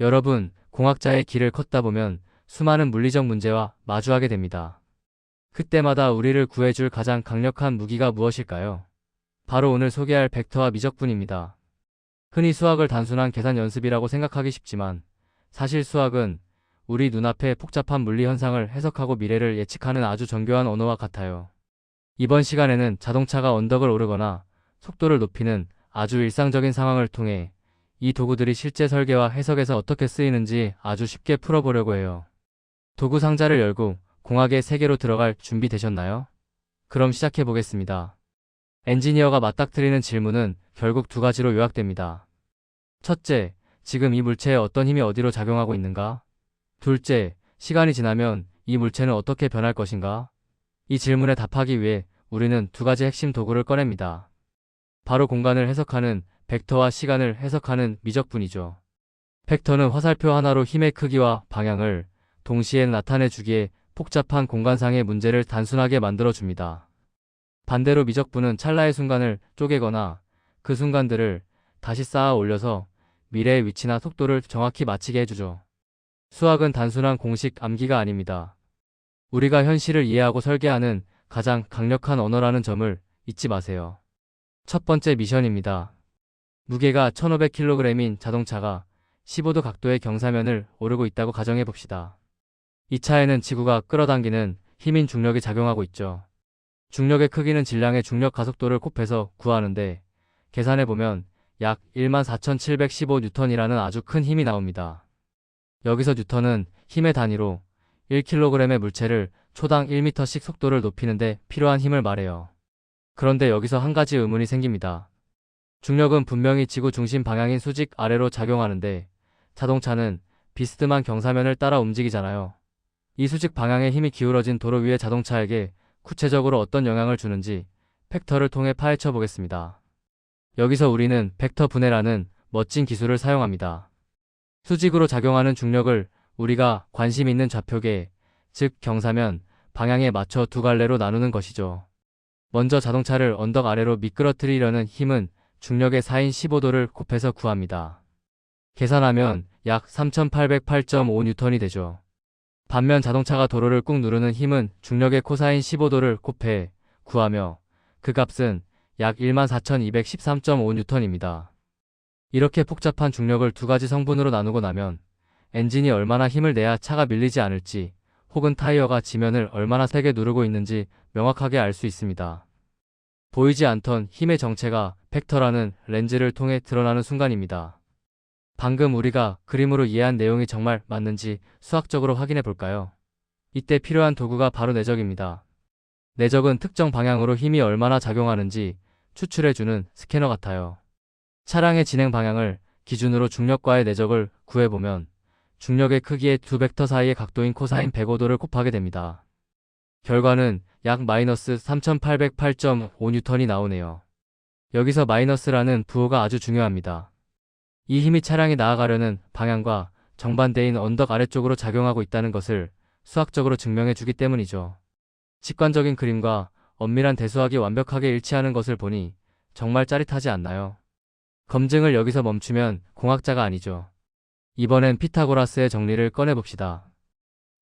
여러분, 공학자의 길을 걷다 보면 수많은 물리적 문제와 마주하게 됩니다. 그때마다 우리를 구해줄 가장 강력한 무기가 무엇일까요? 바로 오늘 소개할 벡터와 미적분입니다. 흔히 수학을 단순한 계산 연습이라고 생각하기 쉽지만 사실 수학은 우리 눈앞의 복잡한 물리 현상을 해석하고 미래를 예측하는 아주 정교한 언어와 같아요. 이번 시간에는 자동차가 언덕을 오르거나 속도를 높이는 아주 일상적인 상황을 통해 이 도구들이 실제 설계와 해석에서 어떻게 쓰이는지 아주 쉽게 풀어보려고 해요. 도구 상자를 열고 공학의 세계로 들어갈 준비 되셨나요? 그럼 시작해 보겠습니다. 엔지니어가 맞닥뜨리는 질문은 결국 두 가지로 요약됩니다. 첫째, 지금 이 물체에 어떤 힘이 어디로 작용하고 있는가? 둘째, 시간이 지나면 이 물체는 어떻게 변할 것인가? 이 질문에 답하기 위해 우리는 두 가지 핵심 도구를 꺼냅니다. 바로 공간을 해석하는 벡터와 시간을 해석하는 미적분이죠. 벡터는 화살표 하나로 힘의 크기와 방향을 동시에 나타내주기에 복잡한 공간상의 문제를 단순하게 만들어줍니다. 반대로 미적분은 찰나의 순간을 쪼개거나 그 순간들을 다시 쌓아 올려서 미래의 위치나 속도를 정확히 맞히게 해주죠. 수학은 단순한 공식 암기가 아닙니다. 우리가 현실을 이해하고 설계하는 가장 강력한 언어라는 점을 잊지 마세요. 첫 번째 미션입니다. 무게가 1500kg인 자동차가 15도 각도의 경사면을 오르고 있다고 가정해 봅시다. 이 차에는 지구가 끌어당기는 힘인 중력이 작용하고 있죠. 중력의 크기는 질량의 중력 가속도를 곱해서 구하는데 계산해보면 약 14,715N이라는 아주 큰 힘이 나옵니다. 여기서 뉴턴은 힘의 단위로 1kg의 물체를 초당 1m씩 속도를 높이는데 필요한 힘을 말해요. 그런데 여기서 한 가지 의문이 생깁니다. 중력은 분명히 지구 중심 방향인 수직 아래로 작용하는데 자동차는 비스듬한 경사면을 따라 움직이잖아요. 이 수직 방향의 힘이 기울어진 도로 위의 자동차에게 구체적으로 어떤 영향을 주는지 벡터를 통해 파헤쳐 보겠습니다. 여기서 우리는 벡터 분해라는 멋진 기술을 사용합니다. 수직으로 작용하는 중력을 우리가 관심 있는 좌표계, 즉 경사면, 방향에 맞춰 두 갈래로 나누는 것이죠. 먼저 자동차를 언덕 아래로 미끄러뜨리려는 힘은 중력의 4인 15도를 곱해서 구합니다. 계산하면 약 3808.5N이 되죠. 반면 자동차가 도로를 꾹 누르는 힘은 중력의 코사인 15도를 곱해 구하며 그 값은 약 14,213.5N입니다. 이렇게 복잡한 중력을 두 가지 성분으로 나누고 나면 엔진이 얼마나 힘을 내야 차가 밀리지 않을지 혹은 타이어가 지면을 얼마나 세게 누르고 있는지 명확하게 알 수 있습니다. 보이지 않던 힘의 정체가 벡터라는 렌즈를 통해 드러나는 순간입니다. 방금 우리가 그림으로 이해한 내용이 정말 맞는지 수학적으로 확인해 볼까요? 이때 필요한 도구가 바로 내적입니다. 내적은 특정 방향으로 힘이 얼마나 작용하는지 추출해주는 스캐너 같아요. 차량의 진행 방향을 기준으로 중력과의 내적을 구해보면 중력의 크기의 두 벡터 사이의 각도인 코사인 105도를 곱하게 됩니다. 결과는 약 마이너스 3808.5N이 나오네요. 여기서 마이너스라는 부호가 아주 중요합니다. 이 힘이 차량이 나아가려는 방향과 정반대인 언덕 아래쪽으로 작용하고 있다는 것을 수학적으로 증명해 주기 때문이죠. 직관적인 그림과 엄밀한 대수학이 완벽하게 일치하는 것을 보니 정말 짜릿하지 않나요? 검증을 여기서 멈추면 공학자가 아니죠. 이번엔 피타고라스의 정리를 꺼내봅시다.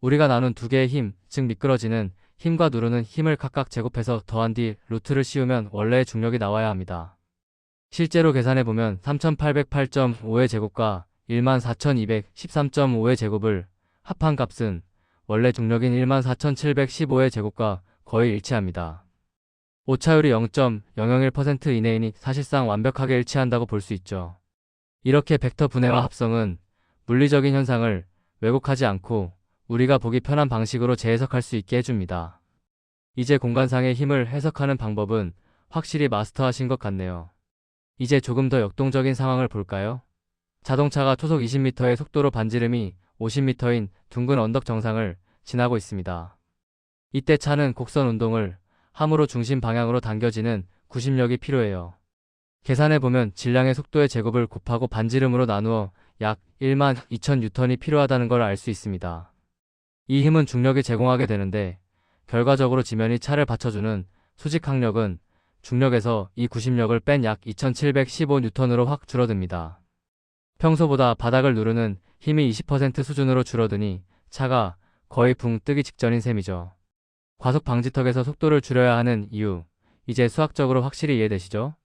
우리가 나눈 두 개의 힘, 즉 미끄러지는 힘과 누르는 힘을 각각 제곱해서 더한 뒤 루트를 씌우면 원래의 중력이 나와야 합니다. 실제로 계산해보면 3808.5의 제곱과 14,213.5의 제곱을 합한 값은 원래 중력인 14,715의 제곱과 거의 일치합니다. 오차율이 0.001% 이내이니 사실상 완벽하게 일치한다고 볼 수 있죠. 이렇게 벡터 분해와 합성은 물리적인 현상을 왜곡하지 않고 우리가 보기 편한 방식으로 재해석할 수 있게 해줍니다. 이제 공간상의 힘을 해석하는 방법은 확실히 마스터하신 것 같네요. 이제 조금 더 역동적인 상황을 볼까요? 자동차가 초속 20m의 속도로 반지름이 50m인 둥근 언덕 정상을 지나고 있습니다. 이때 차는 곡선 운동을 함으로 중심 방향으로 당겨지는 구심력이 필요해요. 계산해보면 질량의 속도의 제곱을 곱하고 반지름으로 나누어 약 12,000N이 필요하다는 걸 알 수 있습니다. 이 힘은 중력이 제공하게 되는데 결과적으로 지면이 차를 받쳐주는 수직 항력은 중력에서 이 구심력을 뺀 약 2715N으로 확 줄어듭니다. 평소보다 바닥을 누르는 힘이 20% 수준으로 줄어드니 차가 거의 붕 뜨기 직전인 셈이죠. 과속 방지턱에서 속도를 줄여야 하는 이유, 이제 수학적으로 확실히 이해되시죠?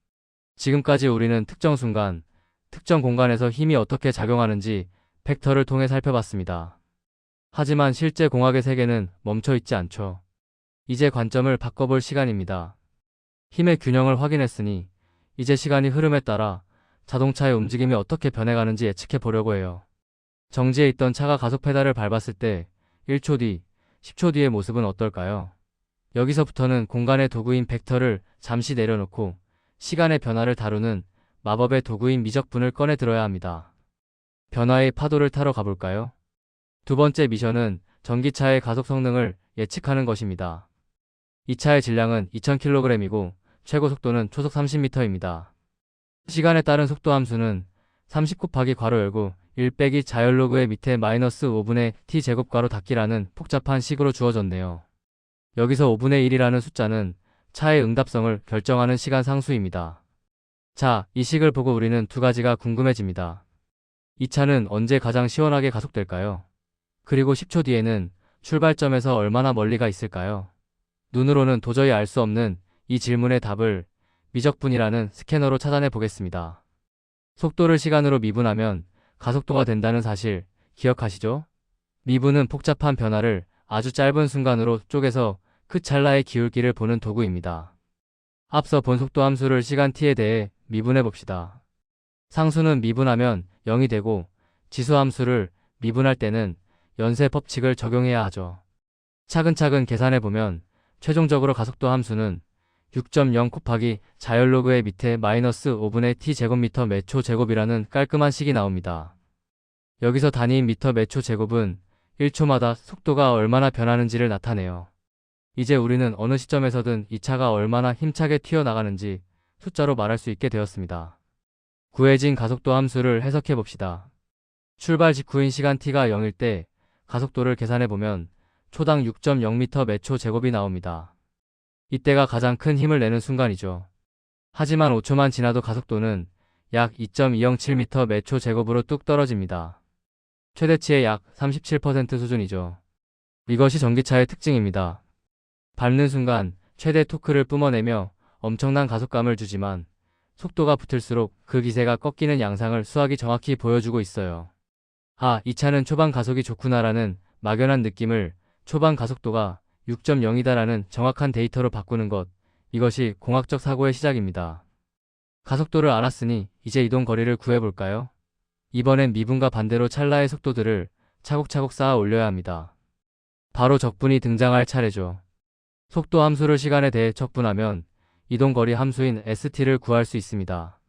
지금까지 우리는 특정 순간, 특정 공간에서 힘이 어떻게 작용하는지 벡터를 통해 살펴봤습니다. 하지만 실제 공학의 세계는 멈춰 있지 않죠. 이제 관점을 바꿔볼 시간입니다. 힘의 균형을 확인했으니 이제 시간이 흐름에 따라 자동차의 움직임이 어떻게 변해가는지 예측해 보려고 해요. 정지해 있던 차가 가속 페달을 밟았을 때 1초 뒤, 10초 뒤의 모습은 어떨까요? 여기서부터는 공간의 도구인 벡터를 잠시 내려놓고 시간의 변화를 다루는 마법의 도구인 미적분을 꺼내 들어야 합니다. 변화의 파도를 타러 가볼까요? 두 번째 미션은 전기차의 가속 성능을 예측하는 것입니다. 이 차의 질량은 2000kg이고 최고 속도는 초속 30m입니다. 시간에 따른 속도 함수는 30 곱하기 괄호 열고 1 빼기 자연로그의 밑에 마이너스 5분의 t제곱 괄호 닫기라는 복잡한 식으로 주어졌네요. 여기서 5분의 1이라는 숫자는 차의 응답성을 결정하는 시간 상수입니다. 자, 이 식을 보고 우리는 두 가지가 궁금해집니다. 이 차는 언제 가장 시원하게 가속될까요? 그리고 10초 뒤에는 출발점에서 얼마나 멀리가 있을까요? 눈으로는 도저히 알 수 없는 이 질문의 답을 미적분이라는 스캐너로 찾아내 보겠습니다. 속도를 시간으로 미분하면 가속도가 된다는 사실 기억하시죠? 미분은 복잡한 변화를 아주 짧은 순간으로 쪼개서 그 찰나의 기울기를 보는 도구입니다. 앞서 본 속도 함수를 시간 t에 대해 미분해 봅시다. 상수는 미분하면 0이 되고 지수 함수를 미분할 때는 연쇄 법칙을 적용해야 하죠. 차근차근 계산해 보면 최종적으로 가속도 함수는 6.0 곱하기 자연로그의 밑에 마이너스 5분의 t제곱미터 매초 제곱이라는 깔끔한 식이 나옵니다. 여기서 단위인 미터 매초 제곱은 1초마다 속도가 얼마나 변하는지를 나타내요. 이제 우리는 어느 시점에서든 이 차가 얼마나 힘차게 튀어나가는지 숫자로 말할 수 있게 되었습니다. 구해진 가속도 함수를 해석해 봅시다. 출발 직후인 시간 t가 0일 때 가속도를 계산해 보면 초당 6.0m 매초 제곱이 나옵니다. 이때가 가장 큰 힘을 내는 순간이죠. 하지만 5초만 지나도 가속도는 약 2.207m 매초 제곱으로 뚝 떨어집니다. 최대치의 약 37% 수준이죠. 이것이 전기차의 특징입니다. 밟는 순간 최대 토크를 뿜어내며 엄청난 가속감을 주지만 속도가 붙을수록 그 기세가 꺾이는 양상을 수학이 정확히 보여주고 있어요. 아, 이 차는 초반 가속이 좋구나라는 막연한 느낌을 초반 가속도가 6.0이다라는 정확한 데이터로 바꾸는 것, 이것이 공학적 사고의 시작입니다. 가속도를 알았으니 이제 이동 거리를 구해볼까요? 이번엔 미분과 반대로 찰나의 속도들을 차곡차곡 쌓아 올려야 합니다. 바로 적분이 등장할 차례죠. 속도 함수를 시간에 대해 적분하면 이동거리 함수인 st를 구할 수 있습니다.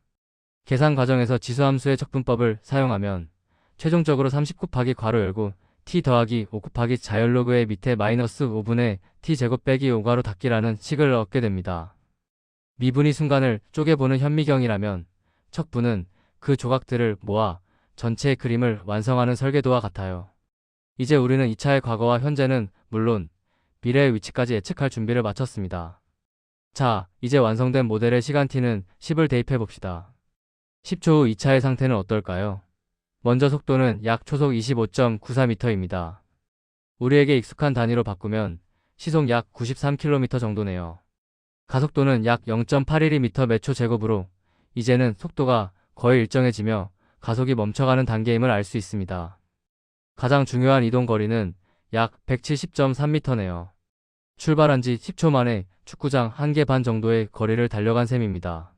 계산 과정에서 지수함수의 적분법을 사용하면 최종적으로 30 곱하기 괄호 열고 t 더하기 5 곱하기 자연로그의 밑에 마이너스 5분의 t제곱 빼기 5 괄호 닫기라는 식을 얻게 됩니다. 미분이 순간을 쪼개보는 현미경이라면 척분은 그 조각들을 모아 전체의 그림을 완성하는 설계도와 같아요. 이제 우리는 이 차의 과거와 현재는 물론 미래의 위치까지 예측할 준비를 마쳤습니다. 자, 이제 완성된 모델의 시간 t는 10을 대입해 봅시다. 10초 후 이 차의 상태는 어떨까요? 먼저 속도는 약 초속 25.94m입니다. 우리에게 익숙한 단위로 바꾸면 시속 약 93km 정도네요. 가속도는 약 0.812m 매초 제곱으로 이제는 속도가 거의 일정해지며 가속이 멈춰가는 단계임을 알 수 있습니다. 가장 중요한 이동 거리는 약 170.3m네요. 출발한 지 10초 만에 축구장 1개 반 정도의 거리를 달려간 셈입니다.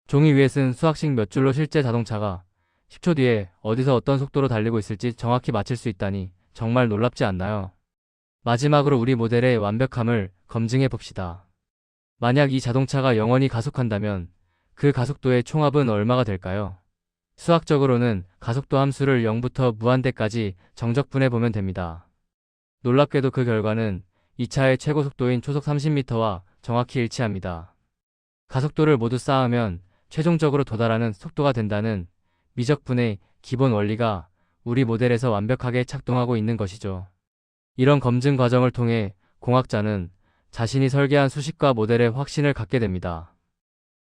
종이 위에 쓴 수학식 몇 줄로 실제 자동차가 10초 뒤에 어디서 어떤 속도로 달리고 있을지 정확히 맞힐 수 있다니 정말 놀랍지 않나요? 마지막으로 우리 모델의 완벽함을 검증해 봅시다. 만약 이 자동차가 영원히 가속한다면 그 가속도의 총합은 얼마가 될까요? 수학적으로는 가속도 함수를 0부터 무한대까지 정적분해 보면 됩니다. 놀랍게도 그 결과는 이 차의 최고 속도인 초속 30m와 정확히 일치합니다. 가속도를 모두 쌓으면 최종적으로 도달하는 속도가 된다는 미적분의 기본 원리가 우리 모델에서 완벽하게 작동하고 있는 것이죠. 이런 검증 과정을 통해 공학자는 자신이 설계한 수식과 모델에 확신을 갖게 됩니다.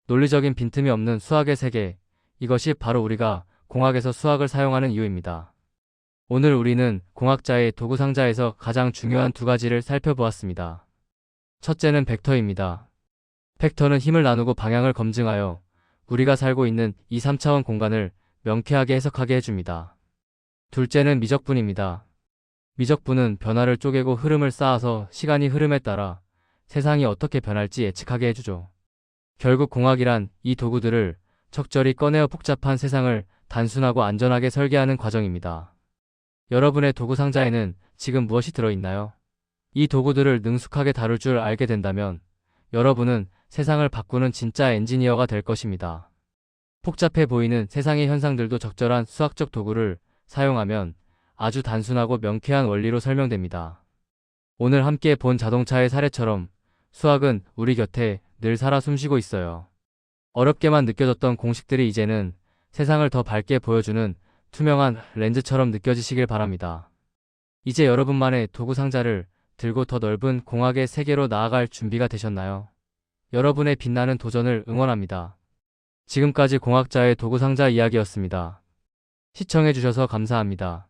논리적인 빈틈이 없는 수학의 세계, 이것이 바로 우리가 공학에서 수학을 사용하는 이유입니다. 오늘 우리는 공학자의 도구 상자에서 가장 중요한 두 가지를 살펴보았습니다. 첫째는 벡터입니다. 벡터는 힘을 나누고 방향을 검증하여 우리가 살고 있는 2, 3차원 공간을 명쾌하게 해석하게 해줍니다. 둘째는 미적분입니다. 미적분은 변화를 쪼개고 흐름을 쌓아서 시간이 흐름에 따라 세상이 어떻게 변할지 예측하게 해주죠. 결국 공학이란 이 도구들을 적절히 꺼내어 복잡한 세상을 단순하고 안전하게 설계하는 과정입니다. 여러분의 도구 상자에는 지금 무엇이 들어있나요? 이 도구들을 능숙하게 다룰 줄 알게 된다면 여러분은 세상을 바꾸는 진짜 엔지니어가 될 것입니다. 복잡해 보이는 세상의 현상들도 적절한 수학적 도구를 사용하면 아주 단순하고 명쾌한 원리로 설명됩니다. 오늘 함께 본 자동차의 사례처럼 수학은 우리 곁에 늘 살아 숨쉬고 있어요. 어렵게만 느껴졌던 공식들이 이제는 세상을 더 밝게 보여주는 투명한 렌즈처럼 느껴지시길 바랍니다. 이제 여러분만의 도구 상자를 들고 더 넓은 공학의 세계로 나아갈 준비가 되셨나요? 여러분의 빛나는 도전을 응원합니다. 지금까지 공학자의 도구 상자 이야기였습니다. 시청해주셔서 감사합니다.